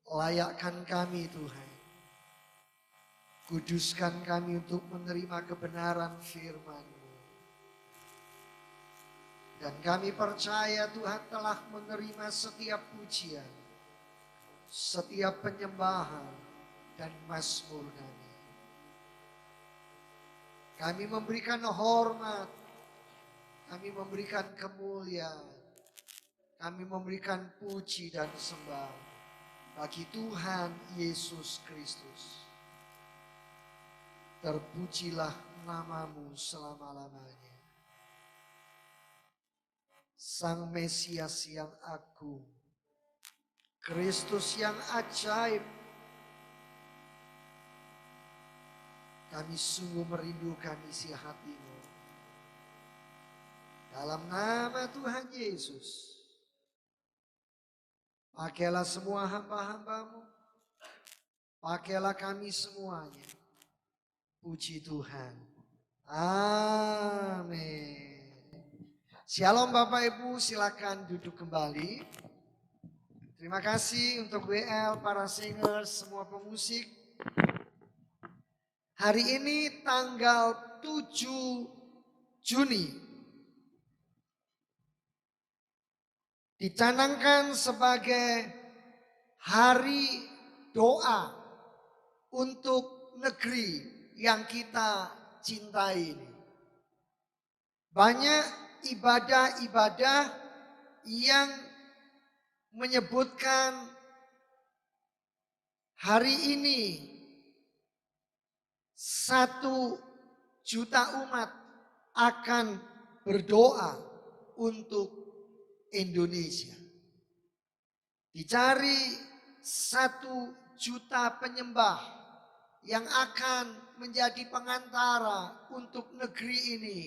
Layakkan kami Tuhan. Kuduskan kami untuk menerima kebenaran firman-Mu. Dan kami percaya Tuhan telah menerima setiap pujian, setiap penyembahan dan mazmur kami. Kami memberikan hormat, kami memberikan kemuliaan, kami memberikan puji dan sembah bagi Tuhan Yesus Kristus. Terpujilah nama-Mu selama-lamanya. Sang Mesias yang agung, Kristus yang ajaib. Kami sungguh merindukan isi hati-Mu. Dalam nama Tuhan Yesus, pakailah semua hamba-hamba-Mu. Pakailah kami semuanya. Puji Tuhan. Amin. Shalom Bapak Ibu, silakan duduk kembali. Terima kasih untuk WL, para singers, semua pemusik. Hari ini tanggal 7 Juni dicanangkan sebagai hari doa untuk negeri yang kita cintai ini. Banyak ibadah-ibadah yang menyebutkan hari ini 1 juta umat akan berdoa untuk Indonesia. Dicari 1 juta penyembah yang akan menjadi pengantara untuk negeri ini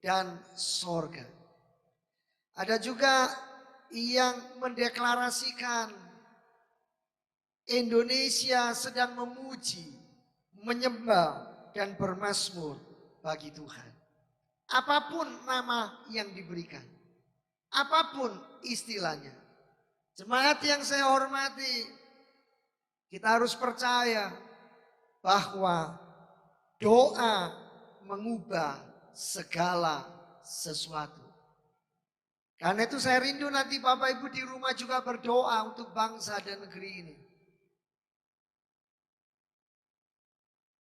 dan sorga. Ada juga yang mendeklarasikan Indonesia sedang memuji, menyembah dan bermazmur bagi Tuhan. Apapun nama yang diberikan, apapun istilahnya. Jemaat yang saya hormati, kita harus percaya bahwa doa mengubah segala sesuatu. Karena itu saya rindu nanti Bapak Ibu di rumah juga berdoa untuk bangsa dan negeri ini.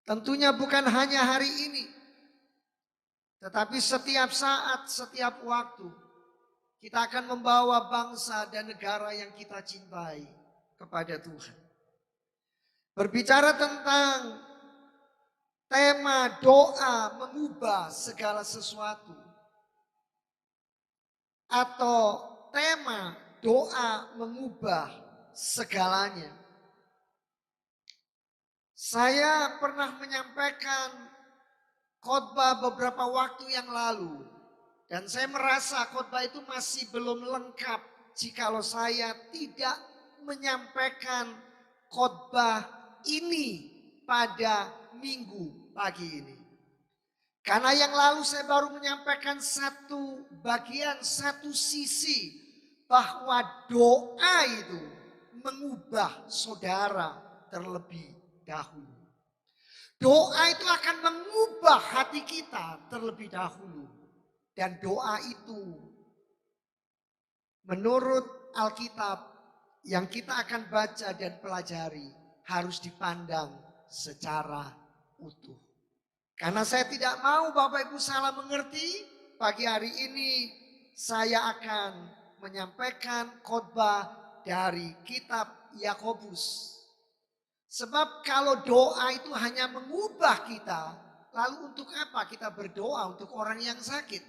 Tentunya bukan hanya hari ini, tetapi setiap saat, setiap waktu kita akan membawa bangsa dan negara yang kita cintai kepada Tuhan. Berbicara tentang tema doa mengubah segala sesuatu. Atau tema doa mengubah segalanya. Saya pernah menyampaikan khotbah beberapa waktu yang lalu. Dan saya merasa khotbah itu masih belum lengkap jikalau saya tidak menyampaikan khotbah ini pada minggu pagi ini. Karena yang lalu saya baru menyampaikan satu bagian, satu sisi bahwa doa itu mengubah saudara terlebih dahulu. Doa itu akan mengubah hati kita terlebih dahulu. Dan doa itu menurut Alkitab yang kita akan baca dan pelajari harus dipandang secara utuh. Karena saya tidak mau Bapak Ibu salah mengerti, pagi hari ini saya akan menyampaikan khotbah dari kitab Yakobus. Sebab kalau doa itu hanya mengubah kita, lalu untuk apa kita berdoa untuk orang yang sakit?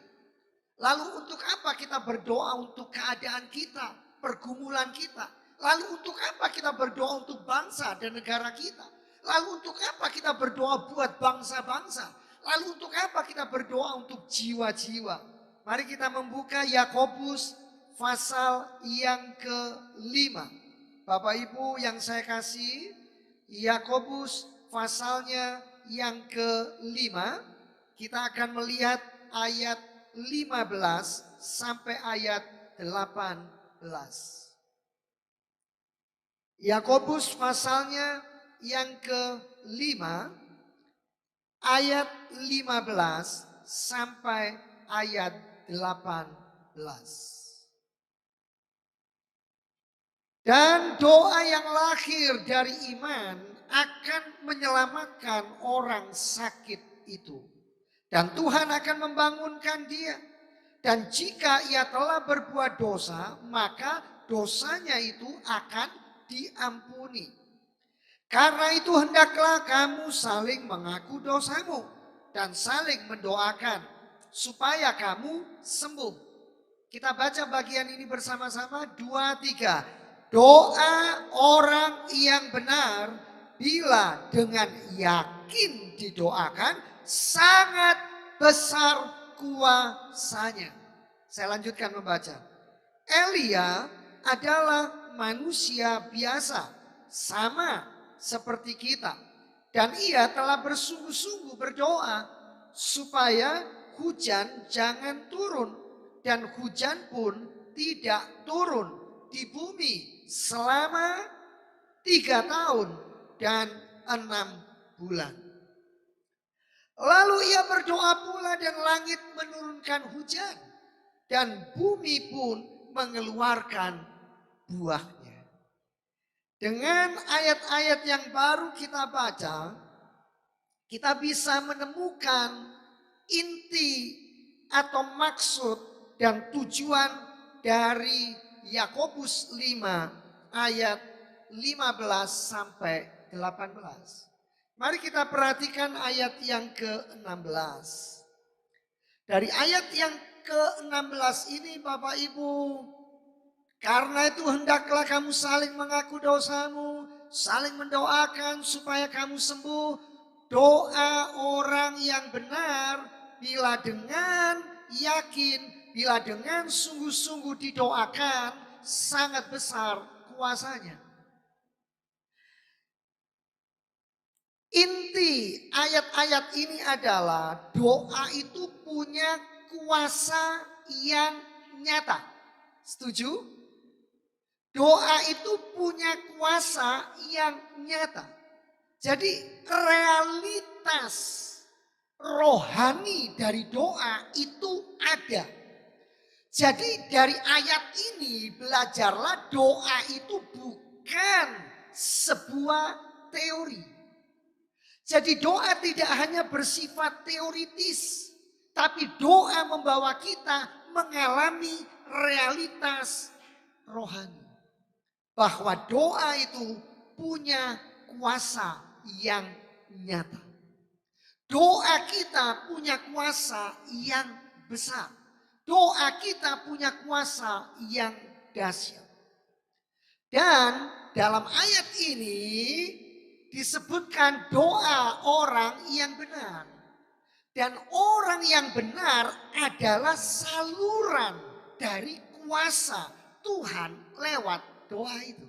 Lalu untuk apa kita berdoa untuk keadaan kita, pergumulan kita? Lalu untuk apa kita berdoa untuk bangsa dan negara kita? Lalu untuk apa kita berdoa buat bangsa-bangsa? Lalu untuk apa kita berdoa untuk jiwa-jiwa? Mari kita membuka Yakobus pasal yang ke-5. Bapak Ibu yang saya kasih, Yakobus pasalnya yang ke-5. Kita akan melihat ayat 15 sampai ayat 18. Yakobus pasalnya yang kelima ayat 15 sampai ayat 18. Dan doa yang lahir dari iman akan menyelamatkan orang sakit itu. Dan Tuhan akan membangunkan dia. Dan jika ia telah berbuat dosa, maka dosanya itu akan diampuni. Karena itu hendaklah kamu saling mengaku dosamu dan saling mendoakan supaya kamu sembuh. Kita baca bagian ini bersama-sama, 2, 3. Doa orang yang benar bila dengan yakin didoakan sangat besar kuasanya. Saya lanjutkan membaca. Elia adalah manusia biasa, sama seperti kita. Dan ia telah bersungguh-sungguh berdoa supaya hujan jangan turun. Dan hujan pun tidak turun di bumi selama 3 tahun dan 6 bulan. Lalu ia berdoa pula dan langit menurunkan hujan. Dan bumi pun mengeluarkan buahnya. Dengan ayat-ayat yang baru kita baca, kita bisa menemukan inti atau maksud dan tujuan dari Yakobus 5 ayat 15 sampai 18. Mari kita perhatikan ayat yang ke-16. Dari ayat yang ke-16 ini Bapak Ibu, karena itu hendaklah kamu saling mengaku dosamu, saling mendoakan supaya kamu sembuh. Doa orang yang benar bila dengan yakin, bila dengan sungguh-sungguh didoakan, sangat besar kuasanya. Inti ayat-ayat ini adalah doa itu punya kuasa yang nyata. Setuju? Doa itu punya kuasa yang nyata. Jadi realitas rohani dari doa itu ada. Jadi dari ayat ini belajarlah doa itu bukan sebuah teori. Jadi doa tidak hanya bersifat teoritis. Tapi doa membawa kita mengalami realitas rohani. Bahwa doa itu punya kuasa yang nyata. Doa kita punya kuasa yang besar. Doa kita punya kuasa yang dahsyat. Dan dalam ayat ini disebutkan doa orang yang benar. Dan orang yang benar adalah saluran dari kuasa Tuhan lewat doa itu.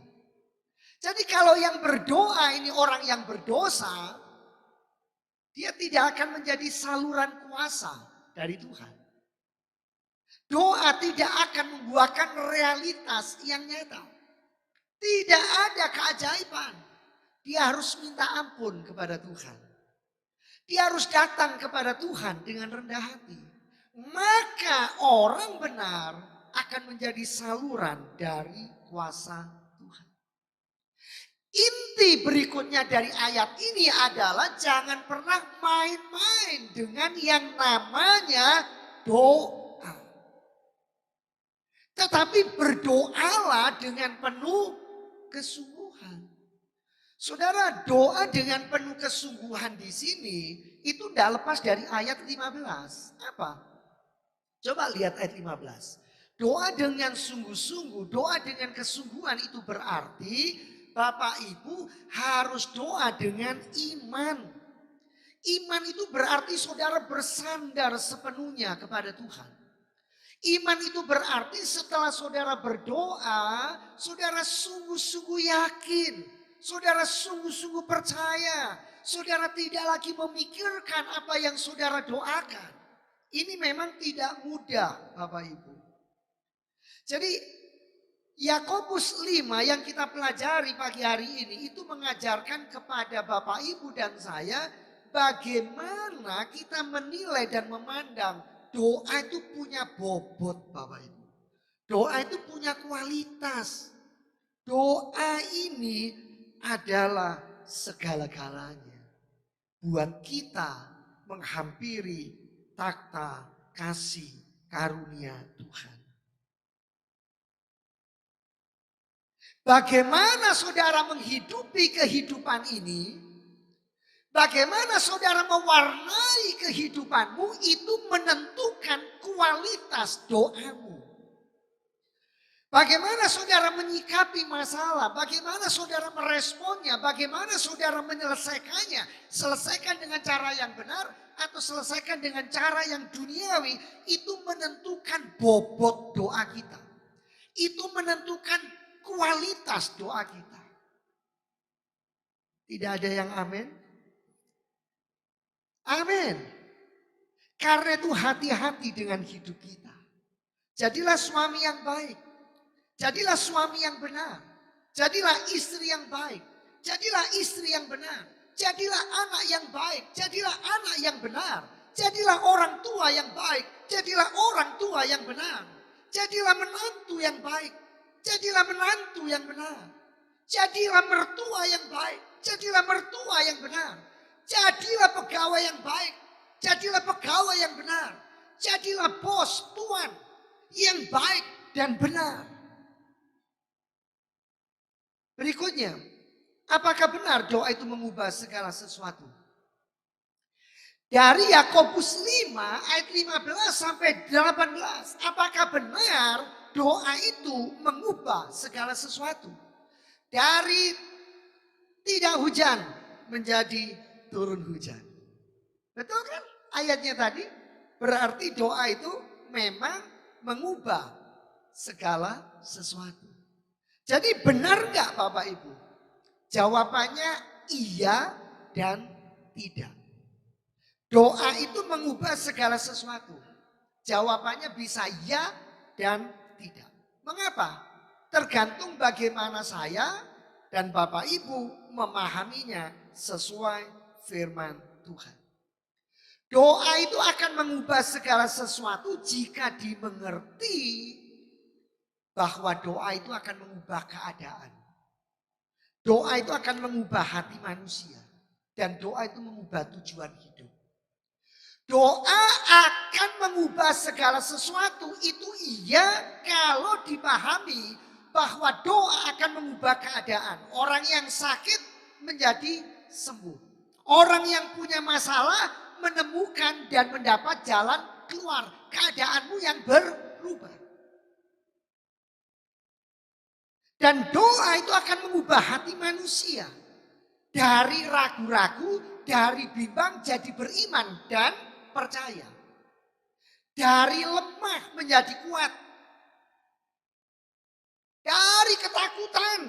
Jadi kalau yang berdoa ini orang yang berdosa, dia tidak akan menjadi saluran kuasa dari Tuhan. Doa tidak akan membuahkan realitas yang nyata. Tidak ada keajaiban. Dia harus minta ampun kepada Tuhan. Dia harus datang kepada Tuhan dengan rendah hati. Maka orang benar akan menjadi saluran dari kuasa Tuhan. Inti berikutnya dari ayat ini adalah jangan pernah main-main dengan yang namanya doa. Tetapi berdoalah dengan penuh kesungguhan. Saudara, doa dengan penuh kesungguhan di sini itu tidak lepas dari ayat 15. Apa? Coba lihat ayat 15. Doa dengan sungguh-sungguh, doa dengan kesungguhan itu berarti Bapak Ibu harus doa dengan iman. Iman itu berarti saudara bersandar sepenuhnya kepada Tuhan. Iman itu berarti setelah saudara berdoa, saudara sungguh-sungguh yakin. Saudara sungguh-sungguh percaya. Saudara tidak lagi memikirkan apa yang saudara doakan. Ini memang tidak mudah Bapak Ibu. Jadi Yakobus 5 yang kita pelajari pagi hari ini itu mengajarkan kepada Bapak Ibu dan saya bagaimana kita menilai dan memandang doa itu punya bobot Bapak Ibu. Doa itu punya kualitas. Doa ini adalah segala-galanya buat kita menghampiri takhta kasih karunia Tuhan. Bagaimana saudara menghidupi kehidupan ini? Bagaimana saudara mewarnai kehidupanmu itu menentukan kualitas doamu. Bagaimana saudara menyikapi masalah, bagaimana saudara meresponnya, bagaimana saudara menyelesaikannya. Selesaikan dengan cara yang benar atau selesaikan dengan cara yang duniawi, itu menentukan bobot doa kita. Itu menentukan kualitas doa kita. Tidak ada yang amin? Amin. Karena itu hati-hati dengan hidup kita. Jadilah suami yang baik. Jadilah suami yang benar. Jadilah istri yang baik. Jadilah istri yang benar. Jadilah anak yang baik. Jadilah anak yang benar. Jadilah orang tua yang baik. Jadilah orang tua yang benar. Jadilah menantu yang baik. Jadilah menantu yang benar. Jadilah mertua yang baik. Jadilah mertua yang benar. Jadilah pegawai yang baik. Jadilah pegawai yang benar. Jadilah bos, tuan yang baik dan benar. Berikutnya, apakah benar doa itu mengubah segala sesuatu? Dari Yakobus 5 ayat 15 sampai 18. Apakah benar doa itu mengubah segala sesuatu? Dari tidak hujan menjadi turun hujan. Betul kan ayatnya tadi? Berarti doa itu memang mengubah segala sesuatu. Jadi benar nggak Bapak Ibu? Jawabannya iya dan tidak. Doa itu mengubah segala sesuatu. Jawabannya bisa ya dan tidak. Mengapa? Tergantung bagaimana saya dan Bapak Ibu memahaminya sesuai firman Tuhan. Doa itu akan mengubah segala sesuatu jika dimengerti bahwa doa itu akan mengubah keadaan. Doa itu akan mengubah hati manusia. Dan doa itu mengubah tujuan hidup. Doa akan mengubah segala sesuatu itu iya kalau dipahami bahwa doa akan mengubah keadaan. Orang yang sakit menjadi sembuh. Orang yang punya masalah menemukan dan mendapat jalan keluar. Keadaanmu yang berubah. Dan doa itu akan mengubah hati manusia. Dari ragu-ragu, dari bimbang jadi beriman dan percaya. Dari lemah menjadi kuat. Dari ketakutan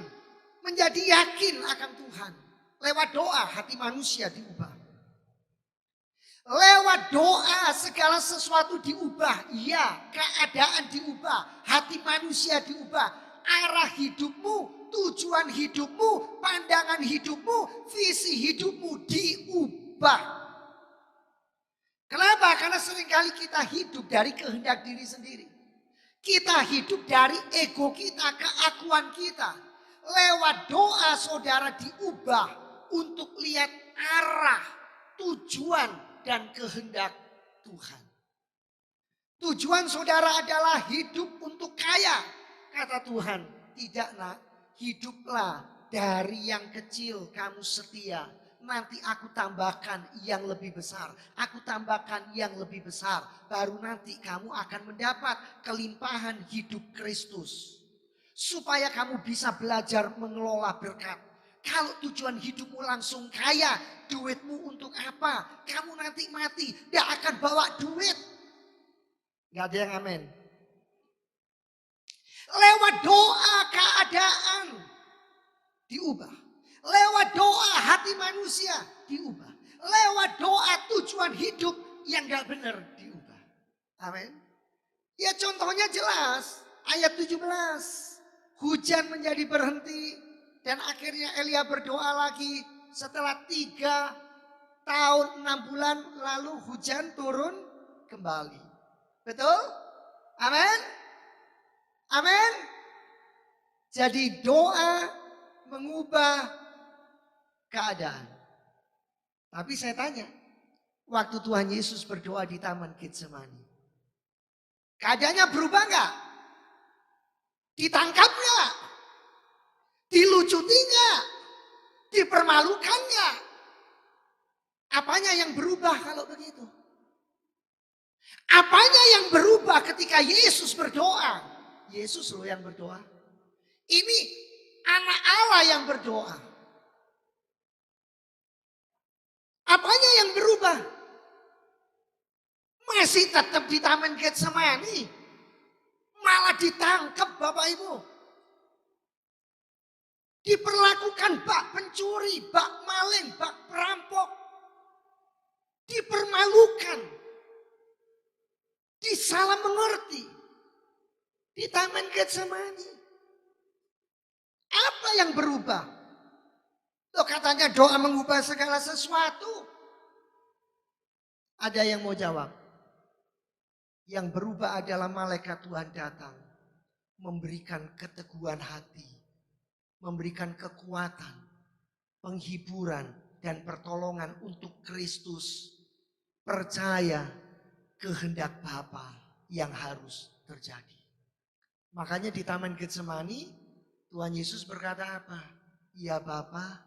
menjadi yakin akan Tuhan. Lewat doa hati manusia diubah. Lewat doa segala sesuatu diubah. Iya, keadaan diubah. Hati manusia diubah. Arah hidupmu, tujuan hidupmu, pandangan hidupmu, visi hidupmu diubah. Kenapa? Karena seringkali kita hidup dari kehendak diri sendiri. Kita hidup dari ego kita, keakuan kita. Lewat doa saudara diubah untuk lihat arah, tujuan dan kehendak Tuhan. Tujuan saudara adalah hidup untuk kaya. Kata Tuhan, tidak nak, hiduplah dari yang kecil kamu setia. Nanti aku tambahkan yang lebih besar. Aku tambahkan yang lebih besar. Baru nanti kamu akan mendapat kelimpahan hidup Kristus. Supaya kamu bisa belajar mengelola berkat. Kalau tujuan hidupmu langsung kaya, duitmu untuk apa? Kamu nanti mati, tidak akan bawa duit. Gak ada yang amin. Lewat doa keadaan diubah. Lewat doa hati manusia diubah. Lewat doa tujuan hidup yang gak benar diubah. Amin. Ya contohnya jelas. Ayat 17. Hujan menjadi berhenti dan akhirnya Elia berdoa lagi setelah 3 tahun 6 bulan lalu hujan turun kembali. Betul? Amin? Amin? Jadi doa mengubah keadaan. Tapi saya tanya, waktu Tuhan Yesus berdoa di Taman Getsemani, keadaannya berubah enggak? Ditangkap enggak? Dilucuti enggak? Dipermalukan enggak? Apanya yang berubah kalau begitu? Apanya yang berubah ketika Yesus berdoa? Yesus loh yang berdoa. Ini anak Allah yang berdoa. Apanya yang berubah? Masih tetap di Taman Getsemani. Malah ditangkap Bapak Ibu. Diperlakukan bak pencuri, bak maling, bak perampok. Dipermalukan. Disalah mengerti. Di Taman Getsemani. Apa yang berubah? Loh katanya doa mengubah segala sesuatu. Ada yang mau jawab? Yang berubah adalah malaikat Tuhan datang. Memberikan keteguhan hati. Memberikan kekuatan. Penghiburan dan pertolongan untuk Kristus. Percaya kehendak Bapa yang harus terjadi. Makanya di Taman Getsemani Tuhan Yesus berkata apa? Ya Bapa,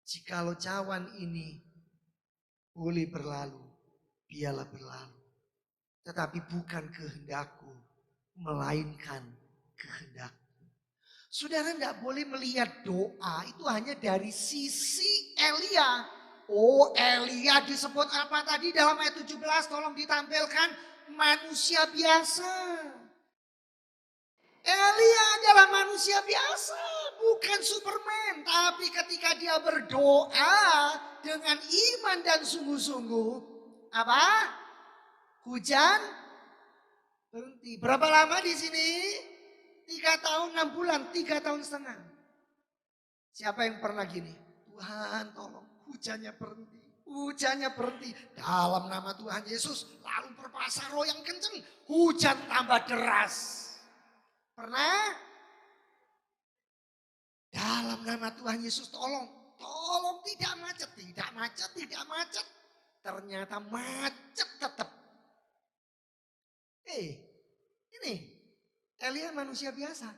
jikalau cawan ini boleh berlalu, biarlah berlalu. Tetapi bukan kehendakku, melainkan kehendakmu. Saudara tidak boleh melihat doa itu hanya dari sisi Elia. Oh Elia disebut apa tadi dalam ayat 17 tolong ditampilkan. Manusia biasa. Elia adalah manusia biasa, bukan Superman. Tapi ketika dia berdoa dengan iman dan sungguh-sungguh, apa? Hujan berhenti. Berapa lama di sini? 3 tahun 6 bulan, 3 tahun setengah. Siapa yang pernah gini? Tuhan tolong hujannya berhenti. Hujannya berhenti. Dalam nama Tuhan Yesus lalu berpasar roh yang kenceng. Hujan tambah deras. Pernah? Dalam nama Tuhan Yesus tolong. Tolong tidak macet, tidak macet, tidak macet. Ternyata macet tetap. Ini Elia manusia biasa.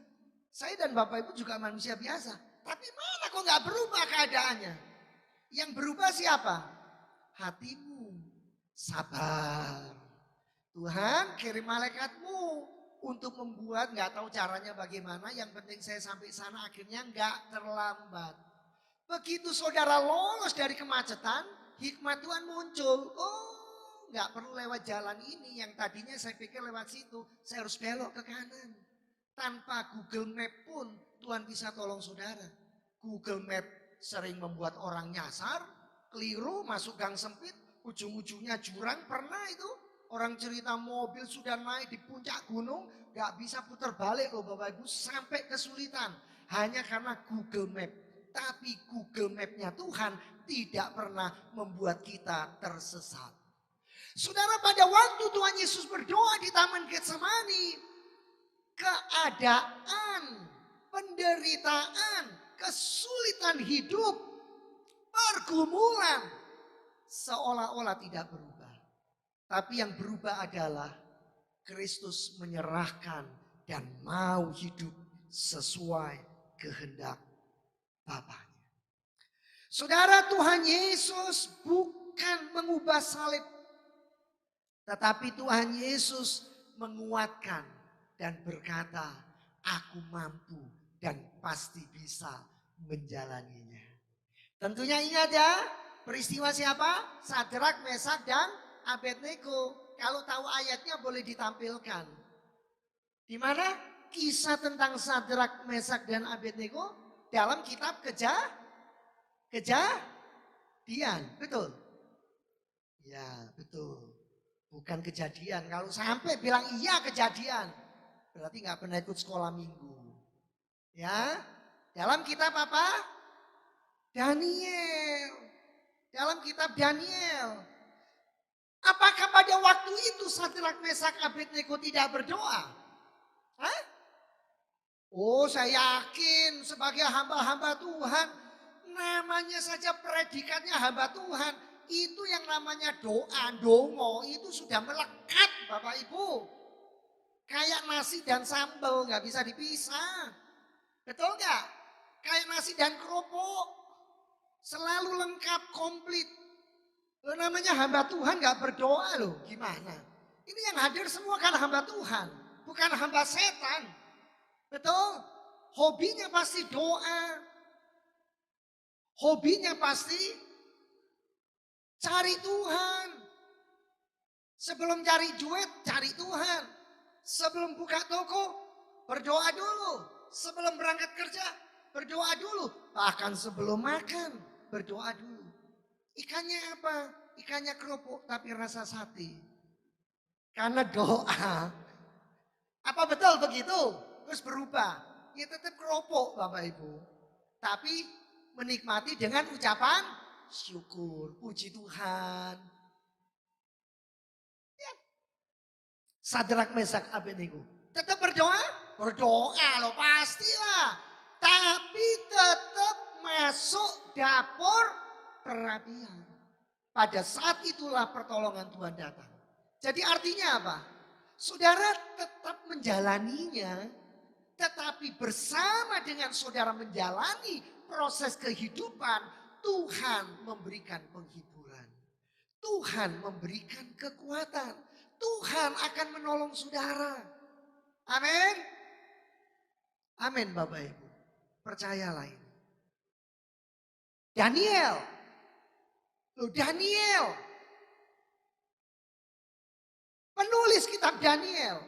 Saya dan Bapak Ibu juga manusia biasa. Tapi mana kok gak berubah keadaannya? Yang berubah siapa? Hatimu. Sabar. Tuhan kirim malaikatmu untuk membuat, nggak tahu caranya bagaimana, yang penting saya sampai sana akhirnya nggak terlambat. Begitu saudara lolos dari kemacetan, hikmat Tuhan muncul. Oh, nggak perlu lewat jalan ini, yang tadinya saya pikir lewat situ, saya harus belok ke kanan. Tanpa Google Map pun Tuhan bisa tolong saudara. Google Map sering membuat orang nyasar, keliru, masuk gang sempit, ujung-ujungnya jurang. Pernah itu orang cerita mobil sudah naik di puncak gunung, gak bisa putar balik loh Bapak Ibu, sampai kesulitan. Hanya karena Google Map. Tapi Google Map-nya Tuhan tidak pernah membuat kita tersesat. Saudara, pada waktu Tuhan Yesus berdoa di Taman Getsemani, keadaan, penderitaan, kesulitan hidup, pergumulan seolah-olah tidak berubah. Tapi yang berubah adalah Kristus menyerahkan dan mau hidup sesuai kehendak Bapaknya. Saudara, Tuhan Yesus bukan mengubah salib. Tetapi Tuhan Yesus menguatkan dan berkata, aku mampu dan pasti bisa menjalaninya. Tentunya ingat ya, peristiwa siapa? Sadrak, Mesak, dan Abednego. Kalau tahu ayatnya boleh ditampilkan. Di mana? Kisah tentang Sadrak, Mesak, dan Abednego dalam kitab Kejadian. Betul? Ya, betul. Bukan Kejadian. Kalau sampai bilang iya Kejadian, berarti nggak pernah ikut sekolah minggu. Ya, dalam kitab apa? Daniel. Dalam kitab Daniel. Apakah pada waktu itu Sadrak Mesak Abednego tidak berdoa? Hah? Oh, saya yakin sebagai hamba-hamba Tuhan, namanya saja predikatnya hamba Tuhan, itu yang namanya doa, dongo, itu sudah melekat Bapak Ibu. Kayak nasi dan sambal nggak bisa dipisah. Betul nggak? Kayak nasi dan kerupuk. Selalu lengkap, komplit. Lo namanya hamba Tuhan nggak berdoa loh, gimana? Ini yang hadir semua kan hamba Tuhan, bukan hamba setan. Betul? Hobinya pasti doa. Hobinya pasti cari Tuhan. Sebelum cari duit, cari Tuhan. Sebelum buka toko, berdoa dulu. Sebelum berangkat kerja, berdoa dulu. Bahkan sebelum makan, berdoa dulu. Ikannya apa? Ikannya kerupuk tapi rasa sate. Karena doa. Apa betul begitu? Terus berubah. Ya tetap kerupuk Bapak Ibu. Tapi menikmati dengan ucapan syukur. Puji Tuhan. Ya. Sadrak Mesak Abednego. Tetap berdoa? Berdoa loh pastilah. Tapi tetap masuk dapur perapian. Pada saat itulah pertolongan Tuhan datang. Jadi artinya apa? Saudara tetap menjalaninya, tetapi bersama dengan saudara menjalani proses kehidupan, Tuhan memberikan penghiburan. Tuhan memberikan kekuatan. Tuhan akan menolong saudara. Amin. Amin Bapak Ibu. Percayalah ini. Daniel. Loh Daniel. Penulis kitab Daniel.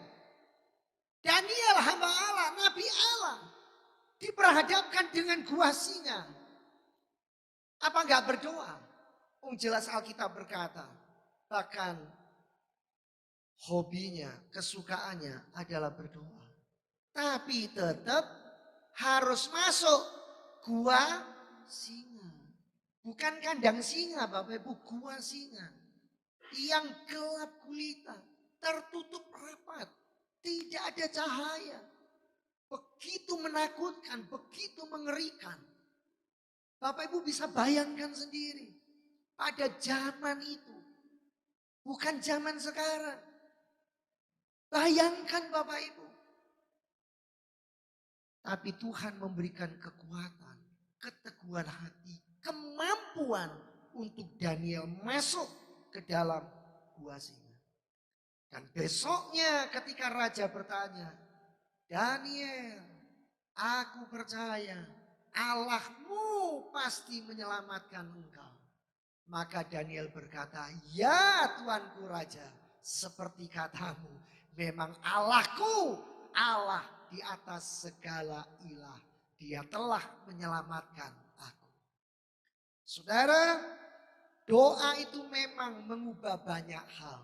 Daniel hamba Allah, Nabi Allah. Diperhadapkan dengan gua singa. Apa enggak berdoa? Jelas Alkitab berkata. Bahkan hobinya, kesukaannya adalah berdoa. Tapi tetap harus masuk gua singa. Bukan kandang singa Bapak Ibu, gua singa. Yang gelap gulita, tertutup rapat, tidak ada cahaya. Begitu menakutkan, begitu mengerikan. Bapak Ibu bisa bayangkan sendiri. Pada zaman itu. Bukan zaman sekarang. Bayangkan Bapak Ibu. Tapi Tuhan memberikan kekuatan, keteguhan hati, kemampuan untuk Daniel masuk ke dalam gua singa. Dan besoknya ketika raja bertanya, Daniel, aku percaya Allahmu pasti menyelamatkan engkau. Maka Daniel berkata, ya Tuanku Raja, seperti katamu, memang Allahku, Allah di atas segala ilah. Dia telah menyelamatkan aku. Saudara, doa itu memang mengubah banyak hal.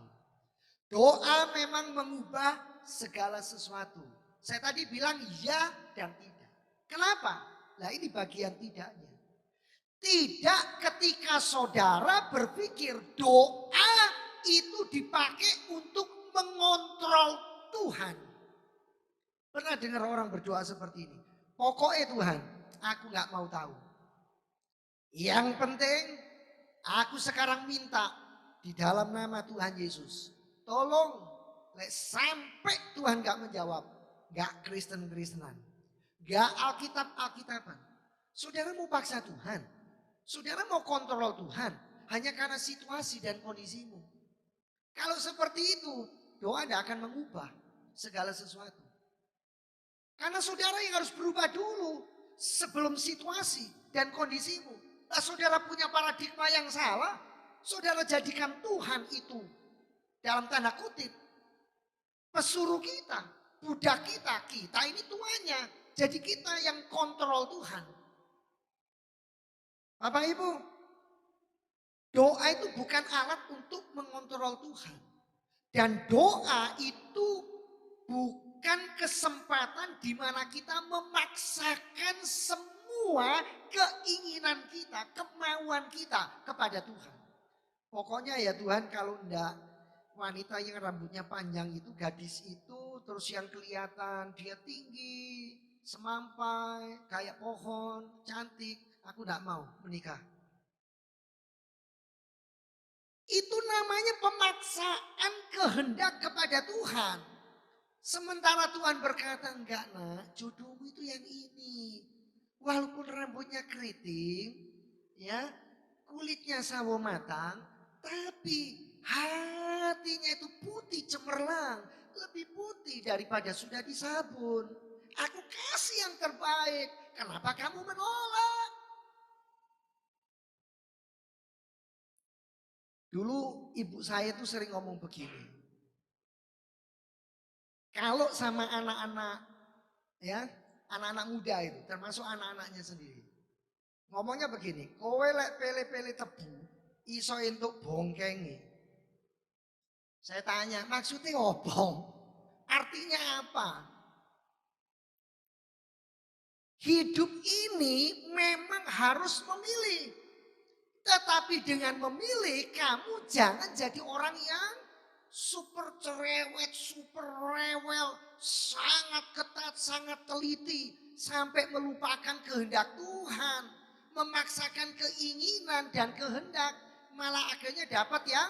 Doa memang mengubah segala sesuatu. Saya tadi bilang ya dan tidak. Kenapa? Nah ini bagian tidaknya. Tidak ketika saudara berpikir doa itu dipakai untuk mengontrol Tuhan. Pernah dengar orang berdoa seperti ini. Pokoknya Tuhan, aku gak mau tahu. Yang penting aku sekarang minta di dalam nama Tuhan Yesus. Tolong sampai Tuhan gak menjawab. Gak Kristen-Kristenan. Gak Alkitab-Alkitaban. Saudara mau paksa Tuhan. Saudara mau kontrol Tuhan hanya karena situasi dan kondisimu. Kalau seperti itu, doa tidak akan mengubah segala sesuatu. Karena saudara yang harus berubah dulu sebelum situasi dan kondisimu. Nah, saudara punya paradigma yang salah, saudara jadikan Tuhan itu dalam tanda kutip pesuruh kita, budak kita, kita ini tuannya. Jadi kita yang kontrol Tuhan. Bapak Ibu, doa itu bukan alat untuk mengontrol Tuhan. Dan doa itu bukan bukan kesempatan di mana kita memaksakan semua keinginan kita, kemauan kita kepada Tuhan. Pokoknya ya Tuhan, kalau enggak wanita yang rambutnya panjang itu, gadis itu, terus yang kelihatan dia tinggi, semampai, kayak pohon, cantik, aku enggak mau menikah. Itu namanya pemaksaan kehendak kepada Tuhan. Sementara Tuhan berkata, enggak nak, jodohmu itu yang ini. Walaupun rambutnya keriting, ya, kulitnya sawo matang, tapi hatinya itu putih cemerlang, lebih putih daripada sudah disabun. Aku kasih yang terbaik, kenapa kamu menolak? Dulu ibu saya tuh sering ngomong begini. Kalau sama anak-anak, ya, anak-anak muda itu, termasuk anak-anaknya sendiri. Ngomongnya begini, kowe lek pele-pele tebu, iso entuk bongkengi. Saya tanya, maksudnya apa? Artinya apa? Hidup ini memang harus memilih. Tetapi dengan memilih, kamu jangan jadi orang yang super cerewet, super rewel, sangat ketat, sangat teliti. Sampai melupakan kehendak Tuhan. Memaksakan keinginan dan kehendak. Malah akhirnya dapat yang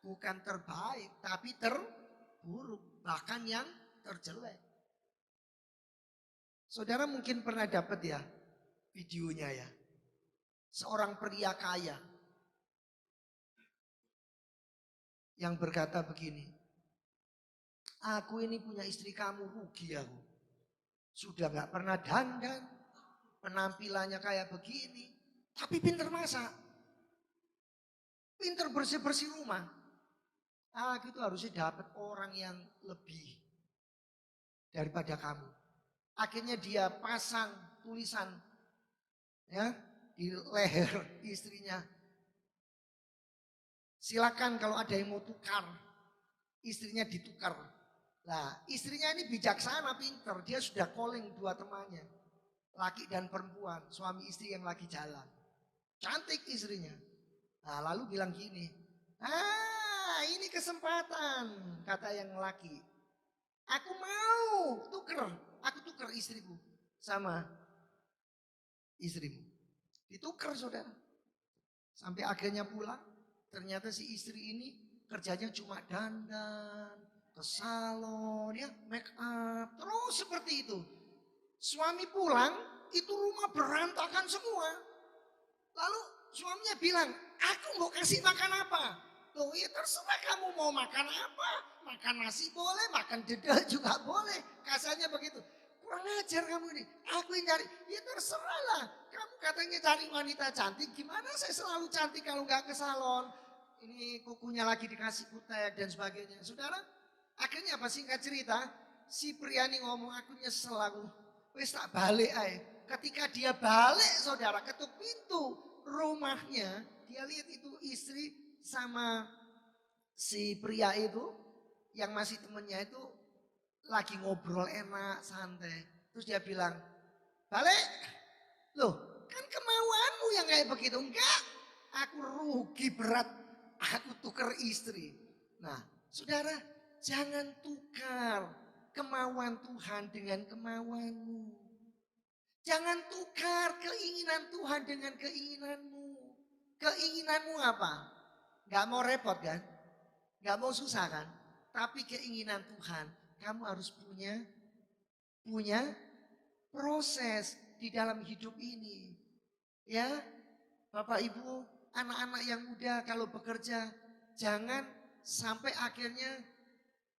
bukan terbaik, tapi terburuk. Bahkan yang terjelek. Saudara mungkin pernah dapat ya videonya ya. Seorang pria kaya yang berkata begini, aku ini punya istri kamu, rugi aku. Sudah gak pernah dandan, penampilannya kayak begini, tapi pinter masak, pinter bersih-bersih rumah. Aku itu harusnya dapat orang yang lebih daripada kamu. Akhirnya dia pasang tulisan ya di leher istrinya. Silakan kalau ada yang mau tukar, istrinya ditukar. Nah, istrinya ini bijaksana, pinter. Dia sudah calling dua temannya. Laki dan perempuan, suami istri yang lagi jalan. Cantik istrinya. Nah, lalu bilang gini, ini kesempatan, kata yang laki. Aku mau aku tuker istriku sama istrimu. Ditukar saudara. Sampai akhirnya pulang, ternyata si istri ini kerjanya cuma dandan, ke salon, ya, make up, terus seperti itu. Suami pulang, itu rumah berantakan semua. Lalu suaminya bilang, aku mau kasih makan apa? Tuh ya terserah kamu mau makan apa. Makan nasi boleh, makan dedel juga boleh. Kasarnya begitu. Kurang ajar kamu ini. Aku yang cari, ya terserah lah. Kamu katanya cari wanita cantik, gimana saya selalu cantik kalau nggak ke salon? Ini kukunya lagi dikasih kutek dan sebagainya. Saudara, akhirnya apa singkat cerita, si pria ini ngomong, aku nyesel aku. Wes tak balik aja. Ketika dia balik saudara, ketuk pintu rumahnya, dia lihat itu istri sama si pria itu yang masih temennya itu lagi ngobrol enak, santai. Terus dia bilang, balik. Loh, kan kemauanmu yang kayak begitu. Enggak, aku rugi berat. Aku tukar istri. Nah, saudara, jangan tukar kemauan Tuhan dengan kemauanmu. Jangan tukar keinginan Tuhan dengan keinginanmu. Keinginanmu apa? Gak mau repot kan? Gak mau susah kan? Tapi keinginan Tuhan, kamu harus punya proses di dalam hidup ini. Ya, Bapak Ibu, anak-anak yang muda kalau bekerja, jangan sampai akhirnya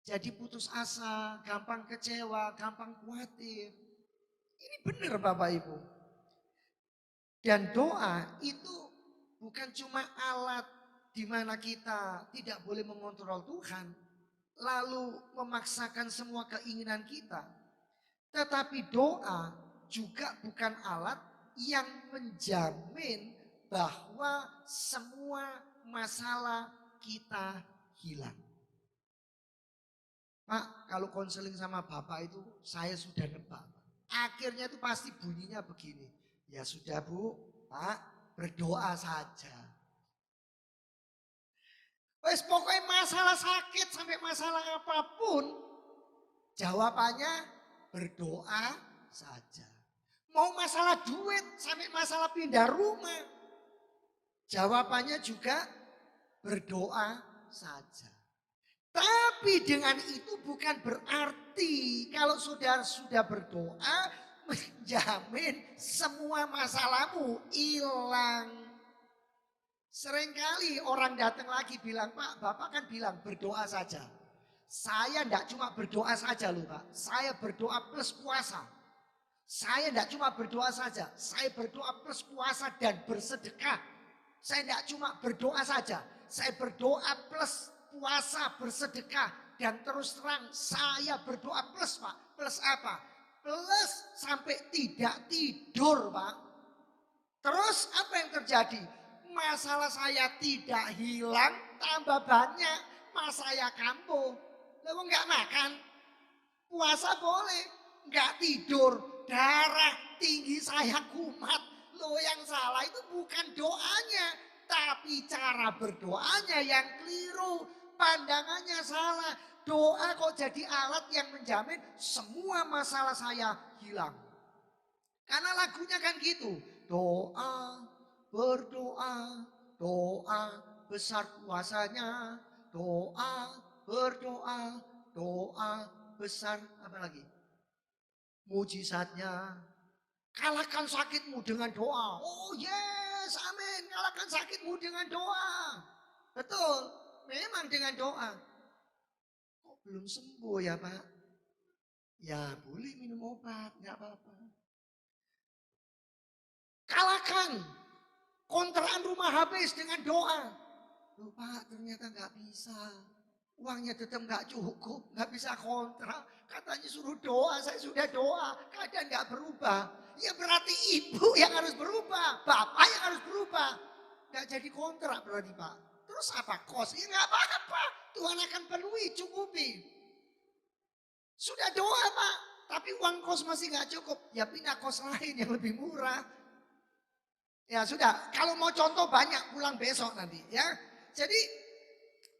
jadi putus asa, gampang kecewa, gampang khawatir. Ini benar Bapak Ibu. Dan doa itu bukan cuma alat di mana kita tidak boleh mengontrol Tuhan, lalu memaksakan semua keinginan kita. Tetapi doa juga bukan alat yang menjamin bahwa semua masalah kita hilang. Pak, kalau konseling sama Bapak itu saya sudah nebak. Akhirnya itu pasti bunyinya begini. Ya sudah Bu, Pak, berdoa saja. Wes pokoknya masalah sakit sampai masalah apapun, jawabannya berdoa saja. Mau masalah duit sampai masalah pindah rumah, jawabannya juga berdoa saja. Tapi dengan itu bukan berarti kalau saudara sudah berdoa menjamin semua masalahmu hilang. Seringkali orang datang lagi bilang, Pak, Bapak kan bilang berdoa saja. Saya tidak cuma berdoa saja loh Pak, saya berdoa plus puasa. Saya tidak cuma berdoa saja, saya berdoa plus puasa dan bersedekah. Saya tidak cuma berdoa saja, saya berdoa plus puasa bersedekah. Dan terus terang saya berdoa plus Pak. Plus apa? Plus sampai tidak tidur Pak. Terus apa yang terjadi? Masalah saya tidak hilang, tambah banyak. Mas saya kampuh. Lalu nggak makan, puasa boleh, nggak tidur, darah tinggi saya kumat. Loh yang salah itu bukan doanya, tapi cara berdoanya yang keliru. Pandangannya salah. Doa kok jadi alat yang menjamin semua masalah saya hilang. Karena lagunya kan gitu. Doa, berdoa, doa besar kuasanya. Doa, berdoa, doa besar apa lagi? Mujizatnya. Kalahkan sakitmu dengan doa. Oh yes, amin. Kalahkan sakitmu dengan doa. Betul, memang dengan doa. Kok belum sembuh ya Pak? Ya boleh minum obat, nggak apa-apa. Kalahkan kontrakan rumah habis dengan doa. Loh Pak, ternyata nggak bisa. Uangnya tetap nggak cukup, nggak bisa kontrak. Katanya suruh doa, saya sudah doa, keadaan nggak berubah. Ya berarti ibu yang harus berubah, bapak yang harus berubah. Nggak jadi kontrak berarti Pak. Terus apa kos? Ya nggak apa-apa, Tuhan akan penuhi, cukupi. Sudah doa Pak, tapi uang kos masih nggak cukup. Ya pindah kos lain yang lebih murah. Ya sudah, kalau mau contoh banyak pulang besok nanti ya. Jadi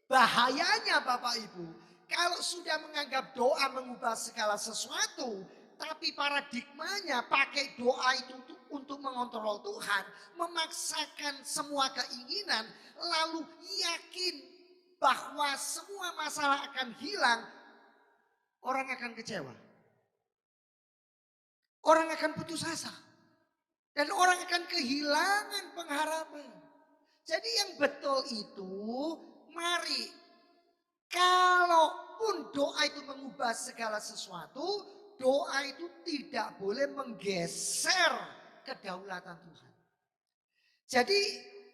bahayanya Bapak Ibu, kalau sudah menganggap doa mengubah segala sesuatu, tapi paradigmanya pakai doa itu untuk mengontrol Tuhan, memaksakan semua keinginan, lalu yakin bahwa semua masalah akan hilang, orang akan kecewa. Orang akan putus asa. Dan orang akan kehilangan pengharapan. Jadi yang betul itu, mari kalaupun doa itu mengubah segala sesuatu, doa itu tidak boleh menggeser kedaulatan Tuhan. Jadi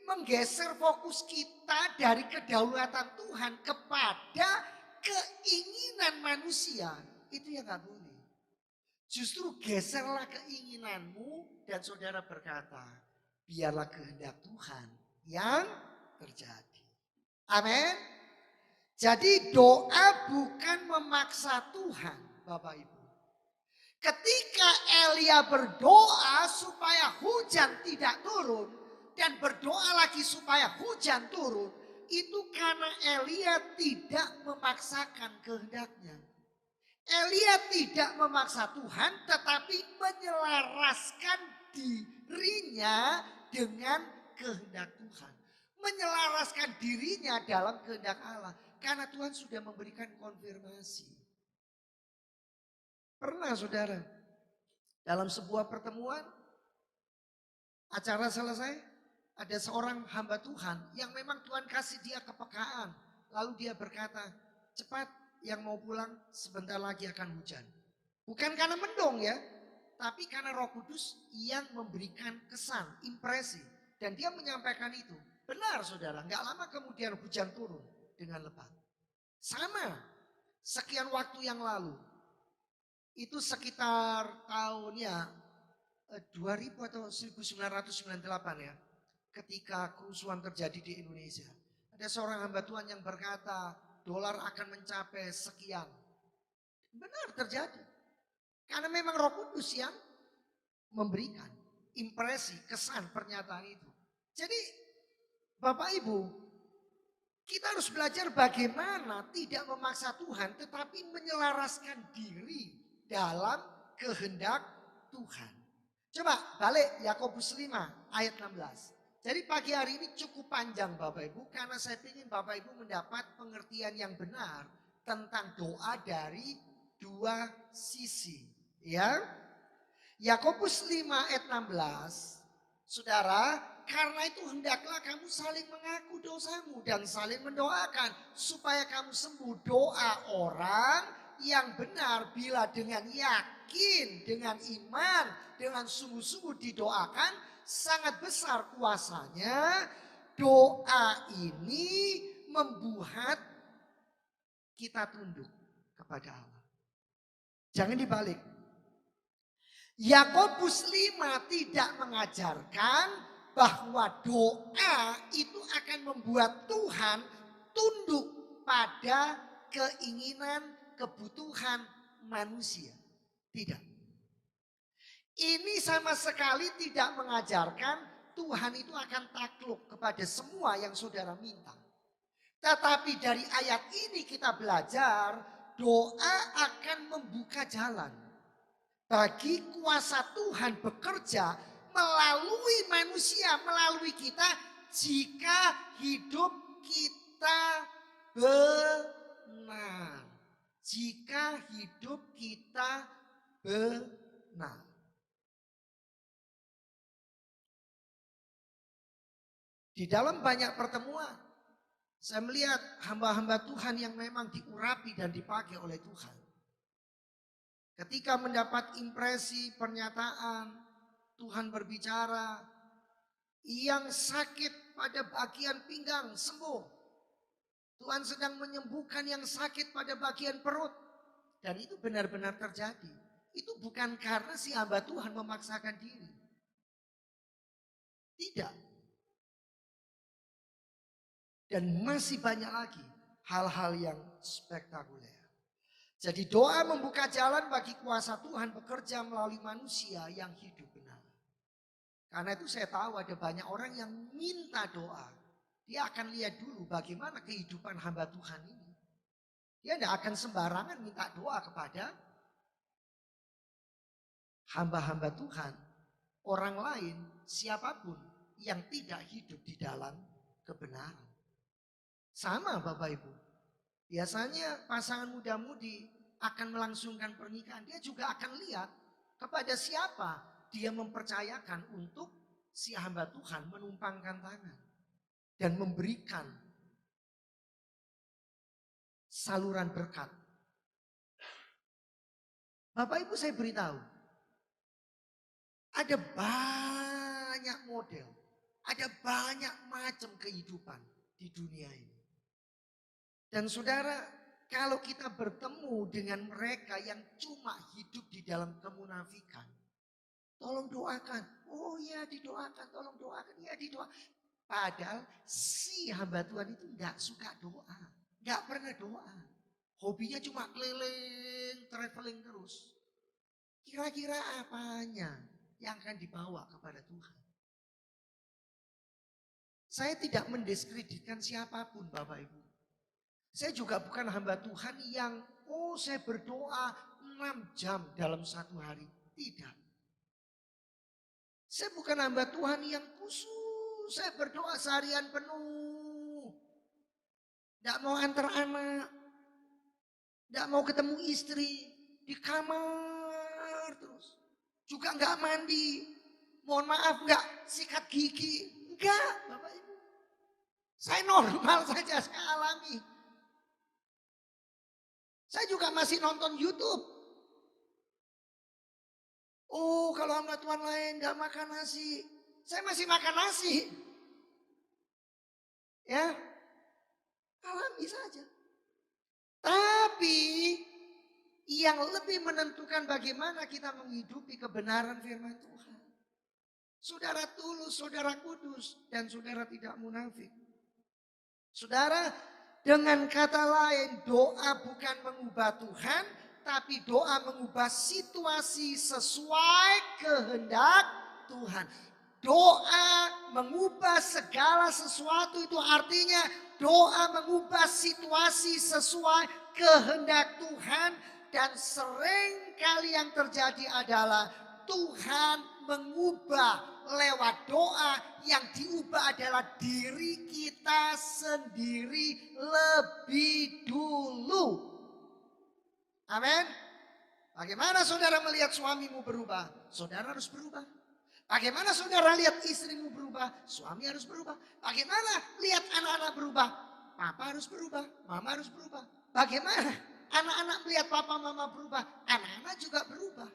menggeser fokus kita dari kedaulatan Tuhan kepada keinginan manusia, itu yang gak boleh. Justru geserlah keinginanmu dan saudara berkata, biarlah kehendak Tuhan yang terjadi. Amin. Jadi doa bukan memaksa Tuhan, Bapak Ibu. Ketika Elia berdoa supaya hujan tidak turun dan berdoa lagi supaya hujan turun, itu karena Elia tidak memaksakan kehendaknya. Elia tidak memaksa Tuhan tetapi menyelaraskan dirinya dengan kehendak Tuhan. Menyelaraskan dirinya dalam kehendak Allah. Karena Tuhan sudah memberikan konfirmasi. Pernah saudara dalam sebuah pertemuan acara selesai ada seorang hamba Tuhan yang memang Tuhan kasih dia kepekaan. Lalu dia berkata, cepat yang mau pulang sebentar lagi akan hujan. Bukan karena mendung ya, tapi karena Roh Kudus yang memberikan kesan, impresi. Dan dia menyampaikan itu. Benar saudara, nggak lama kemudian hujan turun dengan lebat. Sama, sekian waktu yang lalu. Itu sekitar tahunnya 2000 atau 1998 ya. Ketika kerusuhan terjadi di Indonesia. Ada seorang hamba Tuhan yang berkata, dolar akan mencapai sekian. Benar terjadi. Karena memang Roh Kudus yang memberikan impresi, kesan, pernyataan itu. Jadi Bapak Ibu, kita harus belajar bagaimana tidak memaksa Tuhan tetapi menyelaraskan diri dalam kehendak Tuhan. Coba balik Yakobus 5 ayat 16. Jadi pagi hari ini cukup panjang Bapak Ibu karena saya ingin Bapak Ibu mendapat pengertian yang benar tentang doa dari dua sisi. Ya, Yakobus 5 ayat 16. Saudara, karena itu hendaklah kamu saling mengaku dosamu dan saling mendoakan supaya kamu sembuh. Doa orang yang benar bila dengan yakin, dengan iman, dengan sungguh-sungguh didoakan sangat besar kuasanya. Doa ini membuat kita tunduk kepada Allah. Jangan dibalik. Yakobus 5 tidak mengajarkan bahwa doa itu akan membuat Tuhan tunduk pada keinginan, kebutuhan manusia. Tidak. Ini sama sekali tidak mengajarkan Tuhan itu akan takluk kepada semua yang saudara minta. Tetapi dari ayat ini kita belajar doa akan membuka jalan bagi kuasa Tuhan bekerja melalui manusia, melalui kita jika hidup kita benar. Jika hidup kita benar. Di dalam banyak pertemuan, saya melihat hamba-hamba Tuhan yang memang diurapi dan dipakai oleh Tuhan. Ketika mendapat impresi pernyataan, Tuhan berbicara, yang sakit pada bagian pinggang sembuh. Tuhan sedang menyembuhkan yang sakit pada bagian perut. Dan itu benar-benar terjadi. Itu bukan karena si hamba Tuhan memaksakan diri. Tidak. Dan masih banyak lagi hal-hal yang spektakuler. Jadi doa membuka jalan bagi kuasa Tuhan bekerja melalui manusia yang hidup benar. Karena itu saya tahu ada banyak orang yang minta doa. Dia akan lihat dulu bagaimana kehidupan hamba Tuhan ini. Dia tidak akan sembarangan minta doa kepada hamba-hamba Tuhan. Orang lain, siapapun yang tidak hidup di dalam kebenaran. Sama Bapak Ibu. Biasanya pasangan muda-mudi akan melangsungkan pernikahan. Dia juga akan lihat kepada siapa dia mempercayakan untuk si hamba Tuhan menumpangkan tangan. Dan memberikan saluran berkat. Bapak Ibu saya beritahu. Ada banyak model. Ada banyak macam kehidupan di dunia ini. Dan saudara, kalau kita bertemu dengan mereka yang cuma hidup di dalam kemunafikan. Tolong doakan. Oh ya didoakan, tolong doakan. Ya didoakan. Padahal si hamba Tuhan itu gak suka doa. Gak pernah doa. Hobinya cuma keliling, traveling terus. Kira-kira apanya yang akan dibawa kepada Tuhan? Saya tidak mendiskreditkan siapapun Bapak Ibu. Saya juga bukan hamba Tuhan yang, saya berdoa 6 jam dalam satu hari. Tidak. Saya bukan hamba Tuhan yang khusus. Saya berdoa seharian penuh. Tidak mau antar anak. Tidak mau ketemu istri. Di kamar terus. Juga nggak mandi. Mohon maaf nggak sikat gigi. Enggak Bapak Ibu. Saya normal saja, saya alami. Saya juga masih nonton YouTube. Oh kalau hamba Tuhan lain gak makan nasi. Saya masih makan nasi. Ya. Alami saja. Tapi yang lebih menentukan bagaimana kita menghidupi kebenaran firman Tuhan. Saudara tulus, saudara kudus, dan saudara tidak munafik. Saudara, dengan kata lain, doa bukan mengubah Tuhan, tapi doa mengubah situasi sesuai kehendak Tuhan. Doa mengubah segala sesuatu itu artinya doa mengubah situasi sesuai kehendak Tuhan. Dan sering kali yang terjadi adalah Tuhan mengubah lewat doa, yang diubah adalah diri kita sendiri lebih dulu. Amin. Bagaimana saudara melihat suamimu berubah? Saudara harus berubah. Bagaimana saudara lihat istrimu berubah? Suami harus berubah. Bagaimana lihat anak-anak berubah? Papa harus berubah, mama harus berubah. Bagaimana anak-anak melihat papa mama berubah? Anak-anak juga berubah.